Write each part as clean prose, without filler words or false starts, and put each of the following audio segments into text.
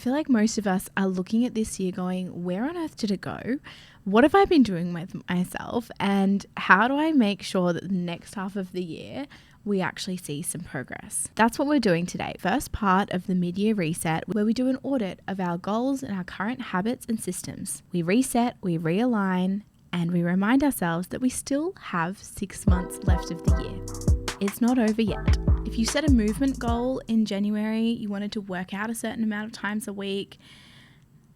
I feel like most of us are looking at this year going, where on earth did it go? What have I been doing with myself? And how do I make sure that the next half of the year we actually see some progress? That's what we're doing today. First part of the mid-year reset, where we do an audit of our goals and our current habits and systems. We reset, we realign, and we remind ourselves that we still have 6 months left of the year. It's not over yet. If you set a movement goal in January, you wanted to work out a certain amount of times a week,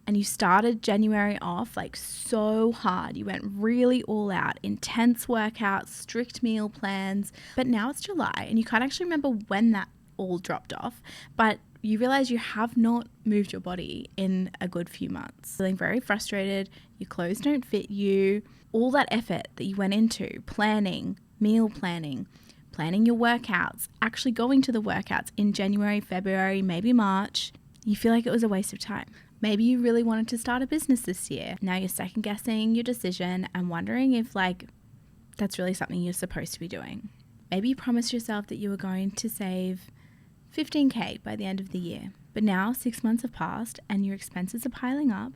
and you started January off like so hard, you went really all out, intense workouts, strict meal plans, but now it's July and you can't actually remember when that all dropped off, but you realize you have not moved your body in a good few months. Feeling very frustrated, your clothes don't fit you, all that effort that you went into planning, meal planning your workouts, actually going to the workouts in January, February, maybe March, you feel like it was a waste of time. Maybe you really wanted to start a business this year. Now you're second guessing your decision and wondering if that's really something you're supposed to be doing. Maybe you promised yourself that you were going to save 15K by the end of the year, but now 6 months have passed and your expenses are piling up.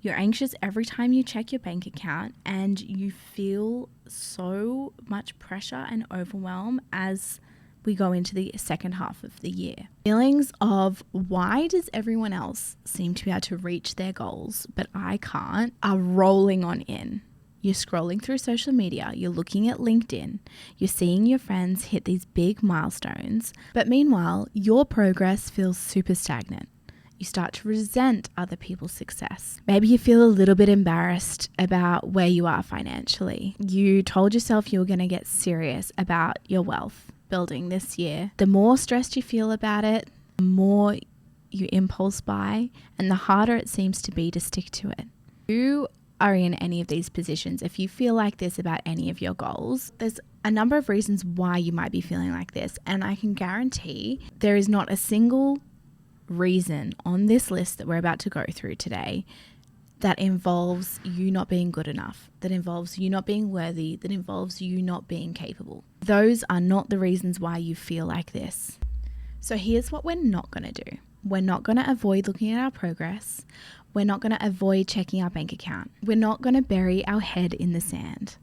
You're anxious every time you check your bank account and you feel so much pressure and overwhelm as we go into the second half of the year. Feelings of why does everyone else seem to be able to reach their goals but I can't are rolling on in. You're scrolling through social media, you're looking at LinkedIn, you're seeing your friends hit these big milestones, but meanwhile your progress feels super stagnant. You start to resent other people's success. Maybe you feel a little bit embarrassed about where you are financially. You told yourself you were going to get serious about your wealth building this year. The more stressed you feel about it, the more you impulse buy, and the harder it seems to be to stick to it. You are in any of these positions. If you feel like this about any of your goals, there's a number of reasons why you might be feeling like this, and I can guarantee there is not a single reason on this list that we're about to go through today that involves you not being good enough, that involves you not being worthy, that involves you not being capable. Those are not the reasons why you feel like this. So here's what we're not going to do. We're not going to avoid looking at our progress. We're not going to avoid checking our bank account. We're not going to bury our head in the sand.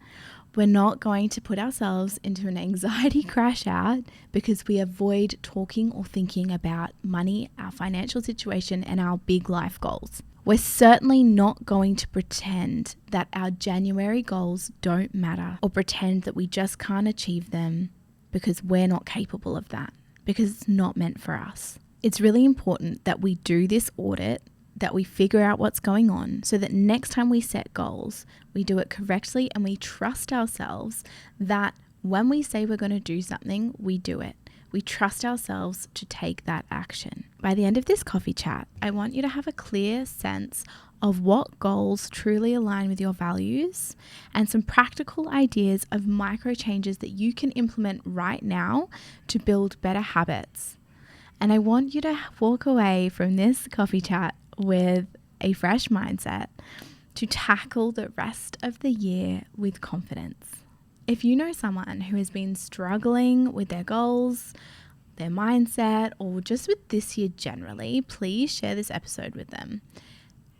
We're not going to put ourselves into an anxiety crash out because we avoid talking or thinking about money, our financial situation, and our big life goals. We're certainly not going to pretend that our January goals don't matter or pretend that we just can't achieve them because we're not capable of that, because it's not meant for us. It's really important that we do this audit, that we figure out what's going on so that next time we set goals, we do it correctly and we trust ourselves that when we say we're going to do something, we do it. We trust ourselves to take that action. By the end of this coffee chat, I want you to have a clear sense of what goals truly align with your values and some practical ideas of micro changes that you can implement right now to build better habits. And I want you to walk away from this coffee chat with a fresh mindset to tackle the rest of the year with confidence. If you know someone who has been struggling with their goals, their mindset, or just with this year generally, please share this episode with them.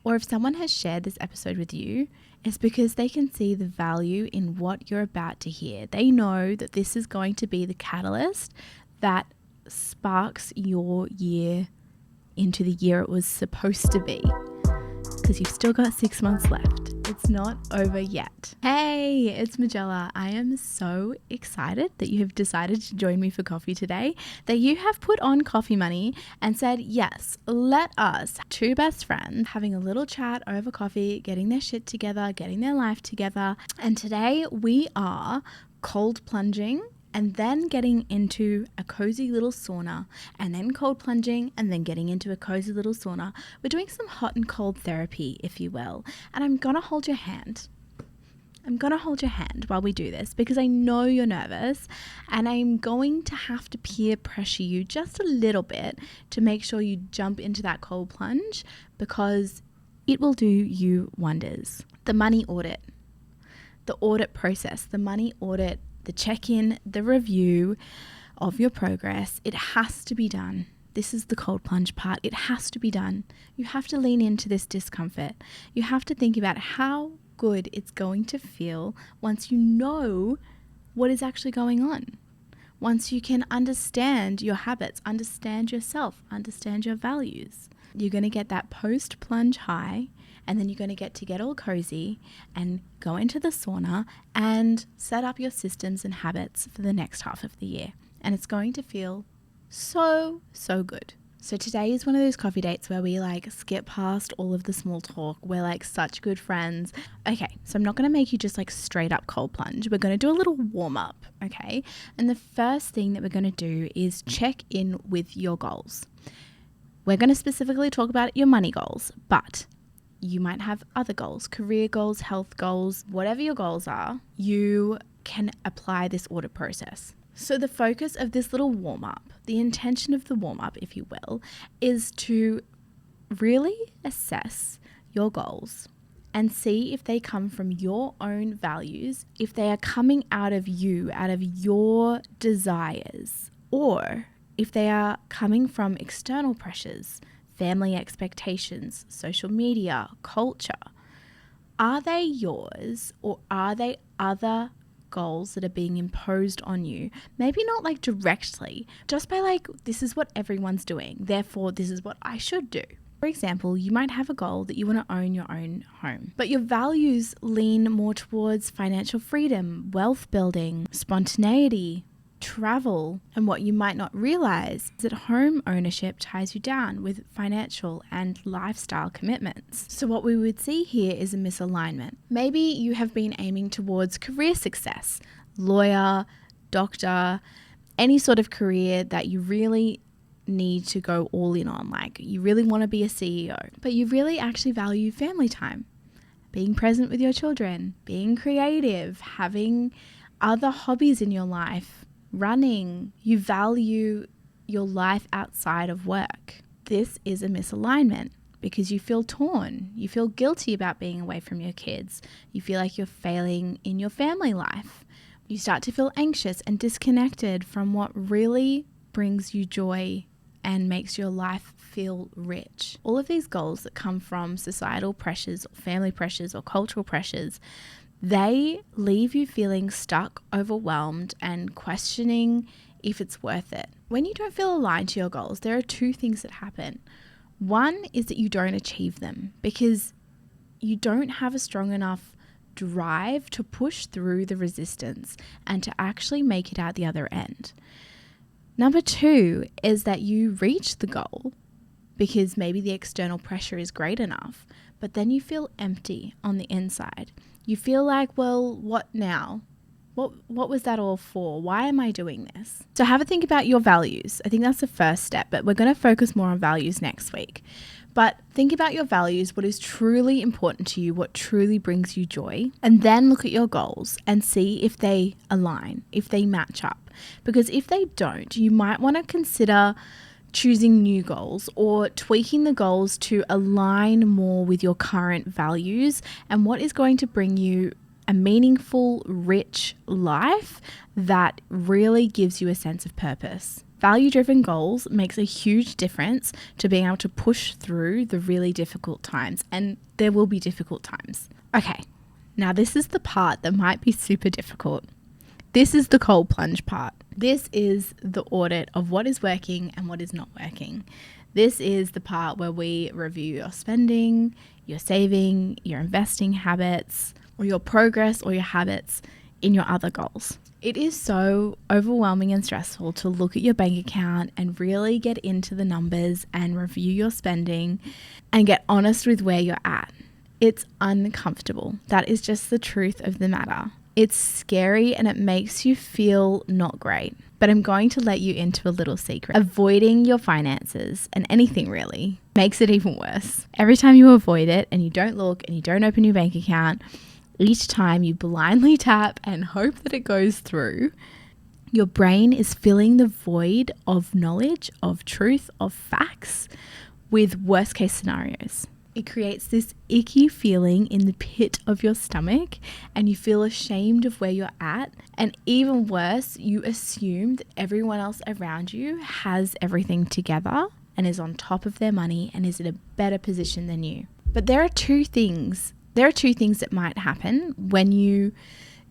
Or if someone has shared this episode with you, it's because they can see the value in what you're about to hear. They know that this is going to be the catalyst that sparks your year into the year it was supposed to be, because you've still got 6 months left. It's not over yet. Hey, it's Magella. I am so excited that you have decided to join me for coffee today, that you have put on coffee money and said, yes, let us, two best friends, having a little chat over coffee, getting their shit together, getting their life together. And today we are cold plunging and then getting into a cozy little sauna, and then cold plunging, and then getting into a cozy little sauna. We're doing some hot and cold therapy, if you will, and I'm gonna hold your hand. I'm gonna hold your hand while we do this because I know you're nervous, and I'm going to have to peer pressure you just a little bit to make sure you jump into that cold plunge, because it will do you wonders. The money audit, the audit process, the money audit, the check-in, the review of your progress, it has to be done. this is the cold plunge part. It has to be done. You have to lean into this discomfort. You have to think about how good it's going to feel once you know what is actually going on. Once you can understand your habits, understand yourself, understand your values. You're going to get that post-plunge high, and then you're going to get all cozy and go into the sauna and set up your systems and habits for the next half of the year. And it's going to feel so good. So today is one of those coffee dates where we skip past all of the small talk. We're such good friends. Okay, so I'm not going to make you just straight up cold plunge. We're going to do a little warm up, okay? And the first thing that we're going to do is check in with your goals. We're going to specifically talk about your money goals, but you might have other goals, career goals, health goals, whatever your goals are, you can apply this audit process. So the focus of this little warm-up, the intention of the warm-up, if you will, is to really assess your goals and see if they come from your own values, if they are coming out of you, out of your desires, or if they are coming from external pressures, family expectations, social media, culture. Are they yours, or are they other goals that are being imposed on you? Maybe not directly, just by this is what everyone's doing, therefore this is what I should do. For example, you might have a goal that you want to own your own home, but your values lean more towards financial freedom, wealth building, spontaneity, travel. And what you might not realize is that home ownership ties you down with financial and lifestyle commitments. So what we would see here is a misalignment. Maybe you have been aiming towards career success, lawyer, doctor, any sort of career that you really need to go all in on. You really want to be a CEO, but you really actually value family time, being present with your children, being creative, having other hobbies in your life, running. You value your life outside of work. This is a misalignment because you feel torn. You feel guilty about being away from your kids. You feel like you're failing in your family life. You start to feel anxious and disconnected from what really brings you joy and makes your life feel rich. All of these goals that come from societal pressures, or family pressures, or cultural pressures, they leave you feeling stuck, overwhelmed, and questioning if it's worth it. When you don't feel aligned to your goals, there are two things that happen. One is that you don't achieve them because you don't have a strong enough drive to push through the resistance and to actually make it out the other end. Number two is that you reach the goal because maybe the external pressure is great enough, but then you feel empty on the inside. You feel well, what now? What was that all for? Why am I doing this? So have a think about your values. I think that's the first step, but we're going to focus more on values next week. But think about your values, what is truly important to you, what truly brings you joy, and then look at your goals and see if they align, if they match up. Because if they don't, you might want to consider choosing new goals or tweaking the goals to align more with your current values and what is going to bring you a meaningful, rich life that really gives you a sense of purpose. Value-driven goals makes a huge difference to being able to push through the really difficult times, and there will be difficult times. Okay, now this is the part that might be super difficult. This is the cold plunge part. This is the audit of what is working and what is not working. This is the part where we review your spending, your saving, your investing habits, or your progress or your habits in your other goals. It is so overwhelming and stressful to look at your bank account and really get into the numbers and review your spending and get honest with where you're at. It's uncomfortable. That is just the truth of the matter. It's scary and it makes you feel not great. But I'm going to let you into a little secret. Avoiding your finances, and anything really, makes it even worse. Every time you avoid it and you don't look and you don't open your bank account, each time you blindly tap and hope that it goes through, your brain is filling the void of knowledge, of truth, of facts with worst case scenarios. it creates this icky feeling in the pit of your stomach, and you feel ashamed of where you're at. And even worse, you assume that everyone else around you has everything together and is on top of their money and is in a better position than you. But there are two things that might happen when you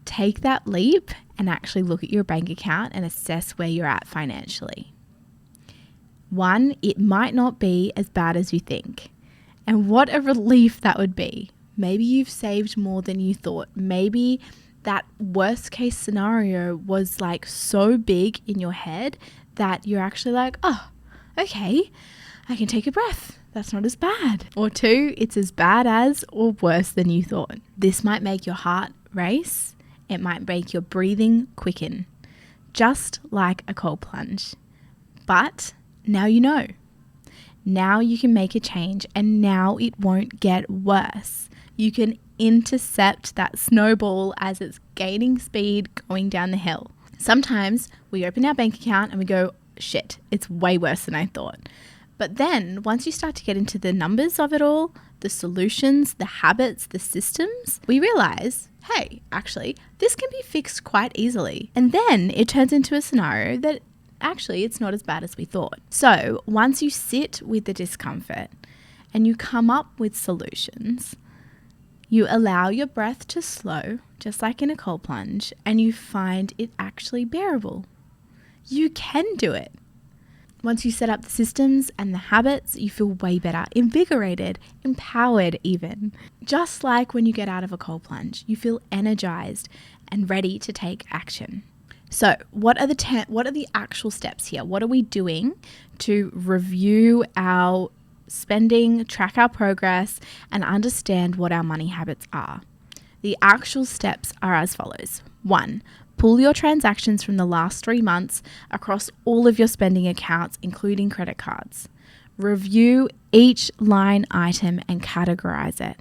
take that leap and actually look at your bank account and assess where you're at financially. One, it might not be as bad as you think. And what a relief that would be. Maybe you've saved more than you thought. Maybe that worst case scenario was like so big in your head that you're actually like, oh, okay, I can take a breath. That's not as bad. Or two, it's as bad as or worse than you thought. This might make your heart race. It might make your breathing quicken, just like a cold plunge. But now you know. Now you can make a change, and now it won't get worse. You can intercept that snowball as it's gaining speed going down the hill. Sometimes we open our bank account and we go, shit, it's way worse than I thought. But then once you start to get into the numbers of it all, the solutions, the habits, the systems, we realize, hey, actually, this can be fixed quite easily. And then it turns into a scenario that actually it's not as bad as we thought. So once you sit with the discomfort and you come up with solutions, you allow your breath to slow, just like in a cold plunge, and you find it actually bearable. You can do it. Once you set up the systems and the habits, you feel way better, invigorated, empowered even. Just like when you get out of a cold plunge, you feel energized and ready to take action. So what are the actual steps here? What are we doing to review our spending, track our progress, and understand what our money habits are? The actual steps are as follows. 1, pull your transactions from the last 3 months across all of your spending accounts, including credit cards. Review each line item and categorize it.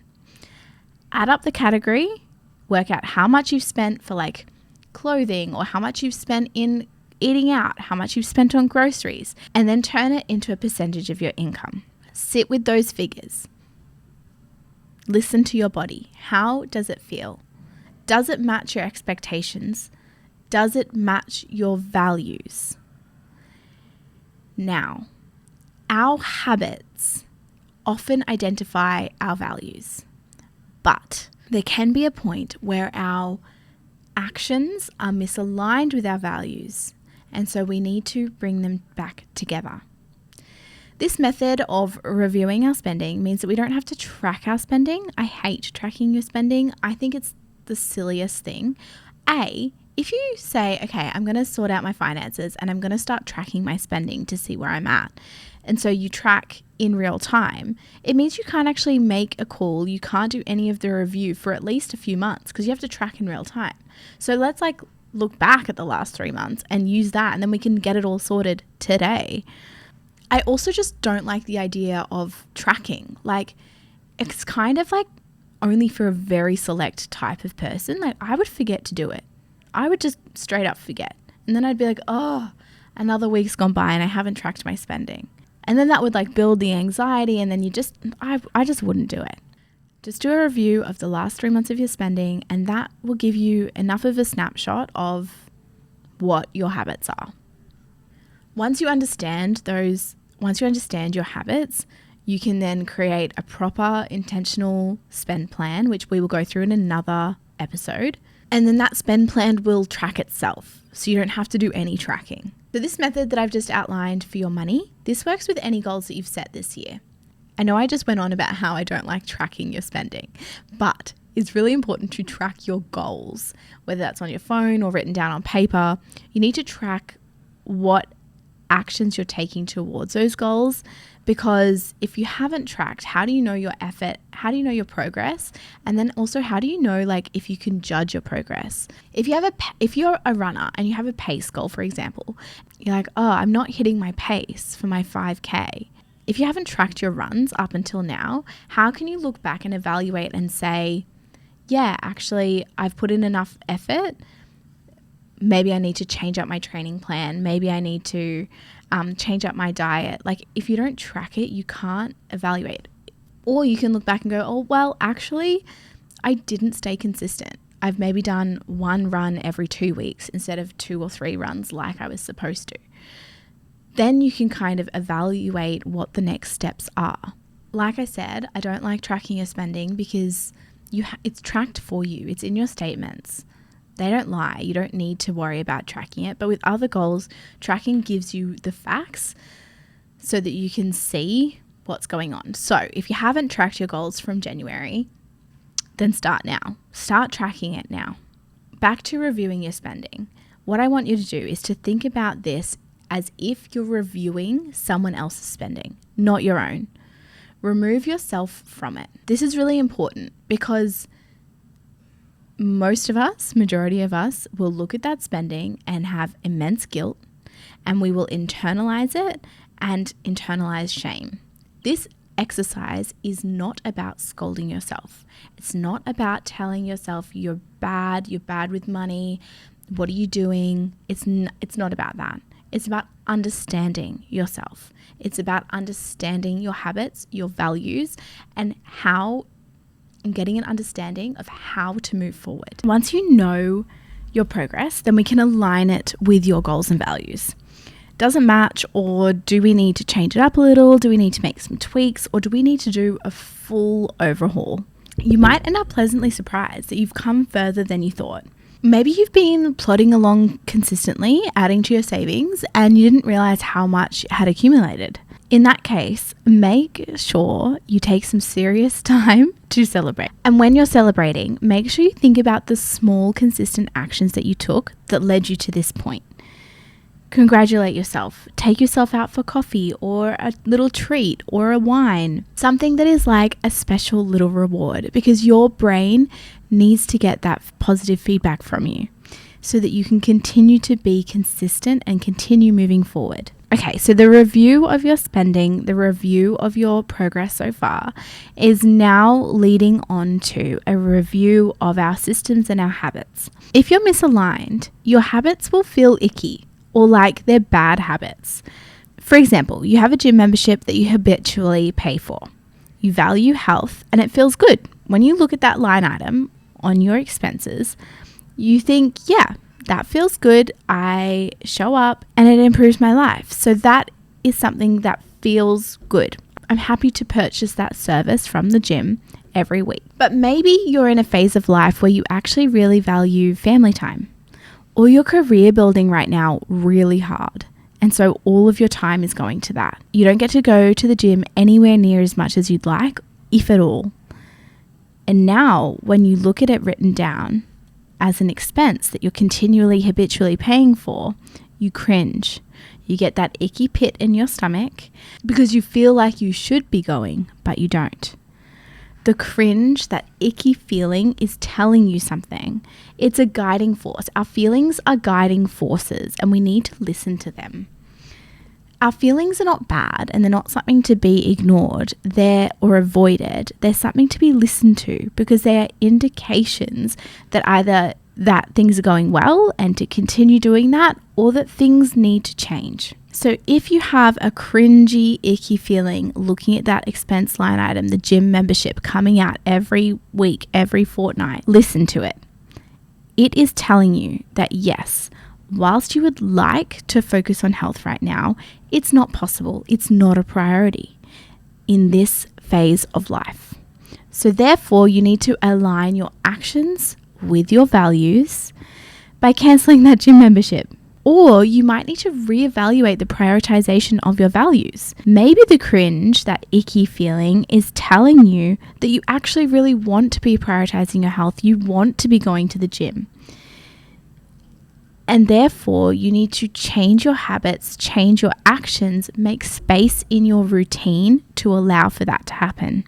Add up the category, work out how much you've spent for like clothing or how much you've spent in eating out, how much you've spent on groceries, and then turn it into a percentage of your income. Sit with those figures. Listen to your body. How does it feel? Does it match your expectations? Does it match your values? Now, our habits often identify our values, but there can be a point where our actions are misaligned with our values, and so we need to bring them back together. This method of reviewing our spending means that we don't have to track our spending. I hate tracking your spending. I think it's the silliest thing. If you say, okay, I'm going to sort out my finances and I'm going to start tracking my spending to see where I'm at, and so you track in real time, it means you can't actually make a call. You can't do any of the review for at least a few months because you have to track in real time. So let's look back at the last 3 months and use that, and then we can get it all sorted today. I also just don't like the idea of tracking. It's kind of like only for a very select type of person. I would forget to do it. I would just straight up forget. And then I'd be like, oh, another week's gone by and I haven't tracked my spending. And then that would build the anxiety, and then I just wouldn't do it. Just do a review of the last 3 months of your spending, and that will give you enough of a snapshot of what your habits are. Once you understand your habits, you can then create a proper intentional spend plan, which we will go through in another episode. And then that spend plan will track itself, so you don't have to do any tracking. So this method that I've just outlined for your money, this works with any goals that you've set this year. I know I just went on about how I don't like tracking your spending, but it's really important to track your goals, whether that's on your phone or written down on paper. You need to track what actions you're taking towards those goals, because if you haven't tracked, how do you know your effort? How do you know your progress? And then also, how do you know if you can judge your progress? If you're a runner and you have a pace goal, for example, you're like, oh, I'm not hitting my pace for my 5K. If you haven't tracked your runs up until now, how can you look back and evaluate and say, yeah, actually, I've put in enough effort. Maybe I need to change up my training plan. Maybe I need to change up my diet. If you don't track it, you can't evaluate. Or you can look back and go, oh, well, actually, I didn't stay consistent. I've maybe done one run every 2 weeks instead of 2 or 3 runs like I was supposed to. Then you can kind of evaluate what the next steps are. Like I said, I don't like tracking your spending because it's tracked for you. It's in your statements. They don't lie. You don't need to worry about tracking it. But with other goals, tracking gives you the facts so that you can see what's going on. So if you haven't tracked your goals from January, then start now. Start tracking it now. Back to reviewing your spending. What I want you to do is to think about this as if you're reviewing someone else's spending, not your own. Remove yourself from it. This is really important because most of us, majority of us, will look at that spending and have immense guilt, and we will internalize it and internalize shame. This exercise is not about scolding yourself. It's not about telling yourself you're bad with money. What are you doing? It's not about that. It's about understanding yourself. It's about understanding your habits, your values, and getting an understanding of how to move forward. Once you know your progress, then we can align it with your goals and values. Doesn't match, or do we need to change it up a little? Do we need to make some tweaks, or do we need to do a full overhaul? You might end up pleasantly surprised that you've come further than you thought. Maybe you've been plodding along consistently, adding to your savings, and you didn't realize how much had accumulated. In that case, make sure you take some serious time to celebrate. And when you're celebrating, make sure you think about the small, consistent actions that you took that led you to this point. Congratulate yourself. Take yourself out for coffee or a little treat or a wine. Something that is like a special little reward, because your brain needs to get that positive feedback from you so that you can continue to be consistent and continue moving forward. Okay, so the review of your spending, the review of your progress so far is now leading on to a review of our systems and our habits. If you're misaligned, your habits will feel icky, or like they're bad habits. For example, you have a gym membership that you habitually pay for. You value health and it feels good. When you look at that line item on your expenses, you think, yeah, that feels good. I show up and it improves my life. So that is something that feels good. I'm happy to purchase that service from the gym every week. But maybe you're in a phase of life where you actually really value family time, or your career building right now really hard. And so all of your time is going to that. You don't get to go to the gym anywhere near as much as you'd like, if at all. And now when you look at it written down as an expense that you're continually habitually paying for, you cringe. You get that icky pit in your stomach because you feel like you should be going, but you don't. The cringe, that icky feeling, is telling you something. It's a guiding force. Our feelings are guiding forces and we need to listen to them. Our feelings are not bad and they're not something to be ignored or avoided. They're something to be listened to because they are indications that either that things are going well and to continue doing that, or that things need to change. So if you have a cringy, icky feeling looking at that expense line item, the gym membership coming out every week, every fortnight, listen to it. It is telling you that yes, whilst you would like to focus on health right now, it's not possible. It's not a priority in this phase of life. So therefore, you need to align your actions with your values by cancelling that gym membership. Or you might need to reevaluate the prioritization of your values. Maybe the cringe, that icky feeling, is telling you that you actually really want to be prioritizing your health. You want to be going to the gym. And therefore, you need to change your habits, change your actions, make space in your routine to allow for that to happen.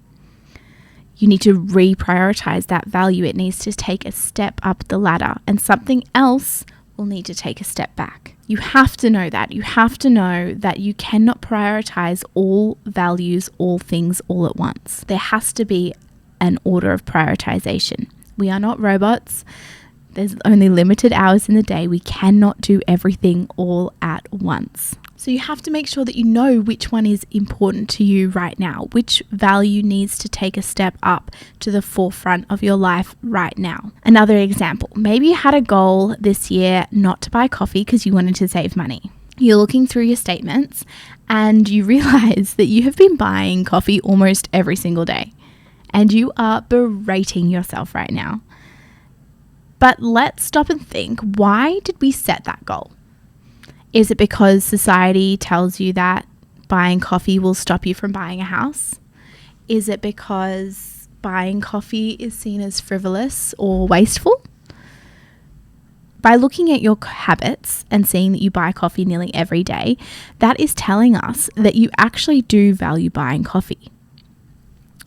You need to reprioritize that value. It needs to take a step up the ladder, and something else will need to take a step back. You have to know that. You have to know that you cannot prioritize all values, all things, all at once. There has to be an order of prioritization. We are not robots. There's only limited hours in the day. We cannot do everything all at once. So you have to make sure that you know which one is important to you right now, which value needs to take a step up to the forefront of your life right now. Another example, maybe you had a goal this year not to buy coffee because you wanted to save money. You're looking through your statements and you realize that you have been buying coffee almost every single day and you are berating yourself right now. But let's stop and think, why did we set that goal? Is it because society tells you that buying coffee will stop you from buying a house? Is it because buying coffee is seen as frivolous or wasteful? By looking at your habits and seeing that you buy coffee nearly every day, that is telling us that you actually do value buying coffee.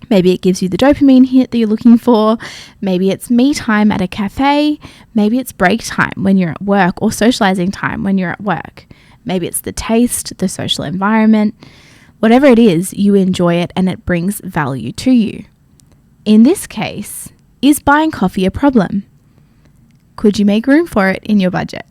Maybe it gives you the dopamine hit that you're looking for. Maybe it's me time at a cafe. Maybe it's break time when you're at work or socializing time when you're at work. Maybe it's the taste, the social environment. Whatever it is, you enjoy it and it brings value to you. In this case, is buying coffee a problem? Could you make room for it in your budget?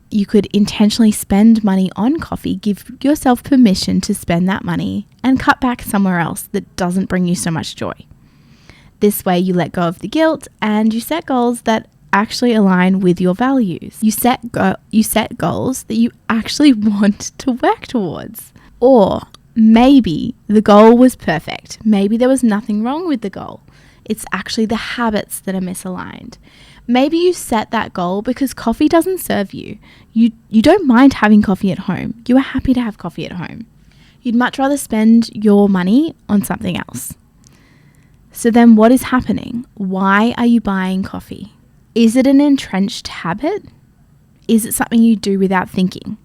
You could intentionally spend money on coffee, give yourself permission to spend that money and cut back somewhere else that doesn't bring you so much joy. This way you let go of the guilt and you set goals that actually align with your values. You set goals that you actually want to work towards. Or maybe the goal was perfect. Maybe there was nothing wrong with the goal. It's actually the habits that are misaligned. Maybe you set that goal because coffee doesn't serve you. You don't mind having coffee at home. You are happy to have coffee at home. You'd much rather spend your money on something else. So then what is happening? Why are you buying coffee? Is it an entrenched habit? Is it something you do without thinking?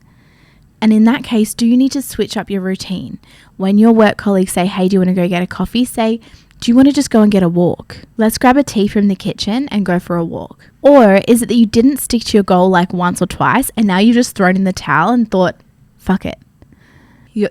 And in that case, do you need to switch up your routine? When your work colleagues say, hey, do you want to go get a coffee? Say, do you want to just go and get a walk? Let's grab a tea from the kitchen and go for a walk. Or is it that you didn't stick to your goal like once or twice and now you've just thrown in the towel and thought, fuck it.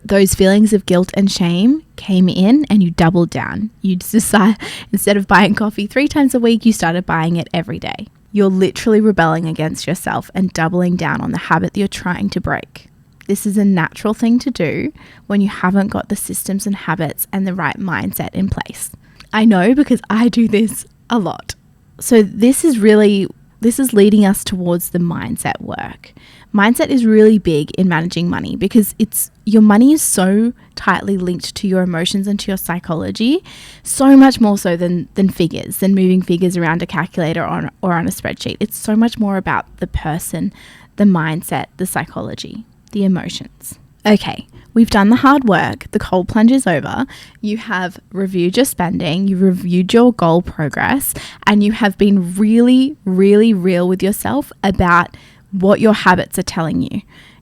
Those feelings of guilt and shame came in and you doubled down. You decide, instead of buying coffee 3 times a week, you started buying it every day. You're literally rebelling against yourself and doubling down on the habit that you're trying to break. This is a natural thing to do when you haven't got the systems and habits and the right mindset in place. I know because I do this a lot. So this is leading us towards the mindset work. Mindset is really big in managing money because your money is so tightly linked to your emotions and to your psychology, so much more so than figures, than moving figures around a calculator or on a spreadsheet. It's so much more about the person, the mindset, the psychology, the emotions. Okay, we've done the hard work. The cold plunge is over. You have reviewed your spending. You've reviewed your goal progress, and you have been really, really real with yourself about what your habits are telling you.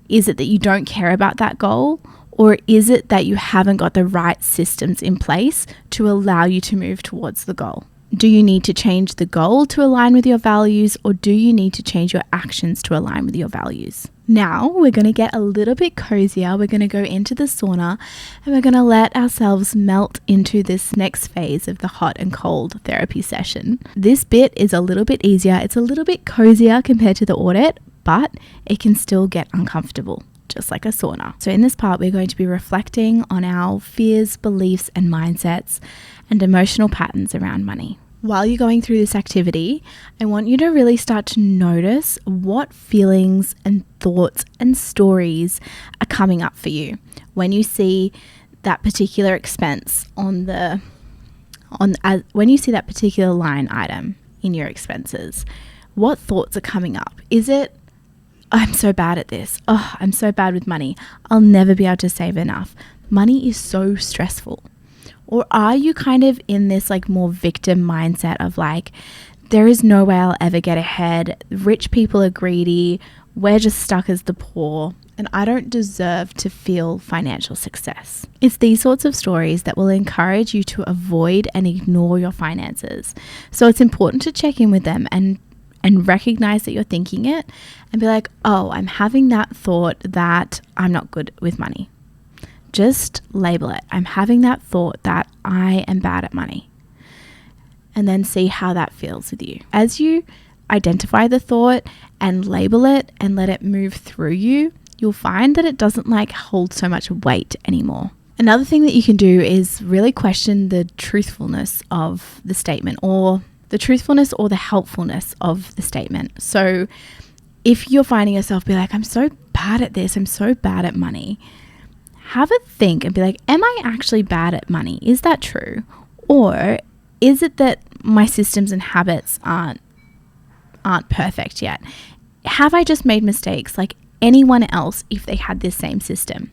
Is it that you don't care about that goal, or is it that you haven't got the right systems in place to allow you to move towards the goal? Do you need to change the goal to align with your values, or do you need to change your actions to align with your values? Now we're going to get a little bit cozier. We're going to go into the sauna and we're going to let ourselves melt into this next phase of the hot and cold therapy session. This bit is a little bit easier. It's a little bit cozier compared to the audit, but it can still get uncomfortable, just like a sauna. So in this part, we're going to be reflecting on our fears, beliefs, and mindsets and emotional patterns around money. While you're going through this activity, I want you to really start to notice what feelings and thoughts and stories are coming up for you when you see that particular expense when you see that particular line item in your expenses. What thoughts are coming up? Is it, I'm so bad at this. Oh, I'm so bad with money. I'll never be able to save enough. Money is so stressful. Or are you kind of in this like more victim mindset of like, there is no way I'll ever get ahead. Rich people are greedy. We're just stuck as the poor. And I don't deserve to feel financial success. It's these sorts of stories that will encourage you to avoid and ignore your finances. So it's important to check in with them and recognize that you're thinking it and be like, oh, I'm having that thought that I'm not good with money. Just label it. I'm having that thought that I am bad at money. And then see how that feels with you. As you identify the thought and label it and let it move through you, you'll find that it doesn't like hold so much weight anymore. Another thing that you can do is really question the truthfulness of the statement, or the truthfulness or the helpfulness of the statement. So if you're finding yourself be like, I'm so bad at this, I'm so bad at money, have a think and be like, am I actually bad at money? Is that true? Or is it that my systems and habits aren't perfect yet? Have I just made mistakes like anyone else if they had this same system?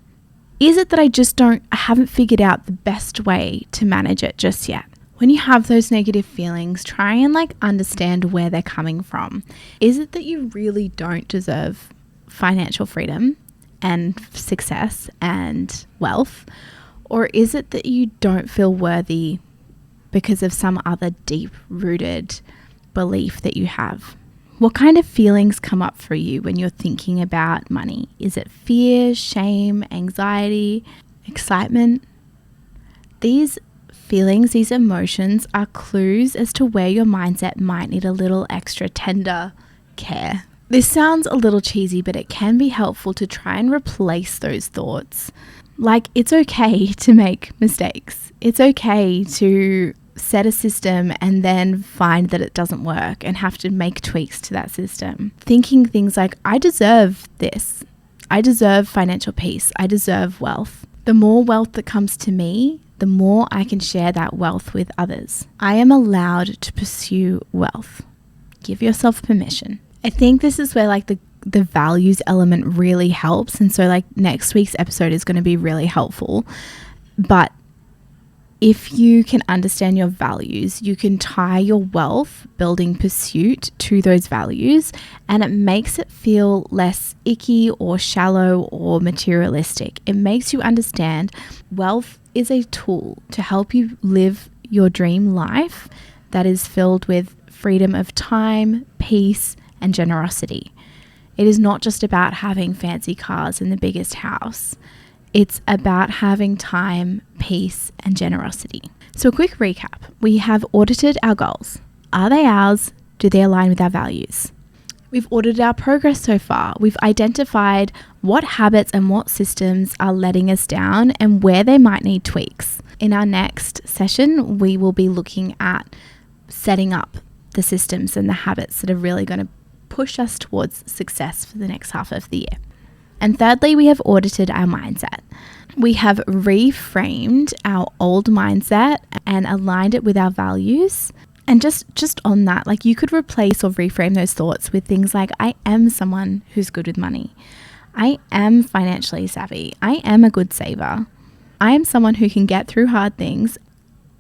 Is it that I haven't figured out the best way to manage it just yet? When you have those negative feelings, try and like understand where they're coming from. Is it that you really don't deserve financial freedom and success and wealth? Or is it that you don't feel worthy because of some other deep-rooted belief that you have? What kind of feelings come up for you when you're thinking about money? Is it fear, shame, anxiety, excitement? These feelings, these emotions are clues as to where your mindset might need a little extra tender care. This sounds a little cheesy, but it can be helpful to try and replace those thoughts. Like, it's okay to make mistakes. It's okay to set a system and then find that it doesn't work and have to make tweaks to that system. Thinking things like, I deserve this. I deserve financial peace. I deserve wealth. The more wealth that comes to me, the more I can share that wealth with others. I am allowed to pursue wealth. Give yourself permission. I think this is where like the values element really helps. And so like next week's episode is going to be really helpful. But if you can understand your values, you can tie your wealth building pursuit to those values, and it makes it feel less icky or shallow or materialistic. It makes you understand wealth is a tool to help you live your dream life that is filled with freedom of time, peace, and generosity. It is not just about having fancy cars and the biggest house. It's about having time, peace, and generosity. So a quick recap. We have audited our goals. Are they ours? Do they align with our values? We've audited our progress so far. We've identified what habits and what systems are letting us down and where they might need tweaks. In our next session, we will be looking at setting up the systems and the habits that are really going to push us towards success for the next half of the year. And thirdly, we have audited our mindset. We have reframed our old mindset and aligned it with our values. And just on that, like, you could replace or reframe those thoughts with things like, I am someone who's good with money. I am financially savvy. I am a good saver. I am someone who can get through hard things.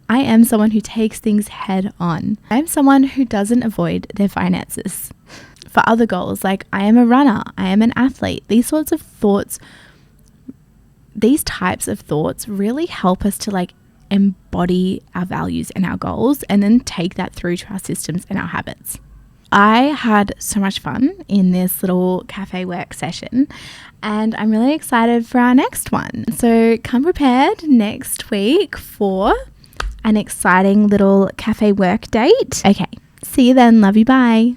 I am someone who takes things head on. I am someone who doesn't avoid their finances. For other goals, like I am a runner, I am an athlete, these sorts of thoughts, these types of thoughts really help us to like embody our values and our goals and then take that through to our systems and our habits. I had so much fun in this little cafe work session, and I'm really excited for our next one. So come prepared next week for an exciting little cafe work date. Okay, see you then. Love you. Bye.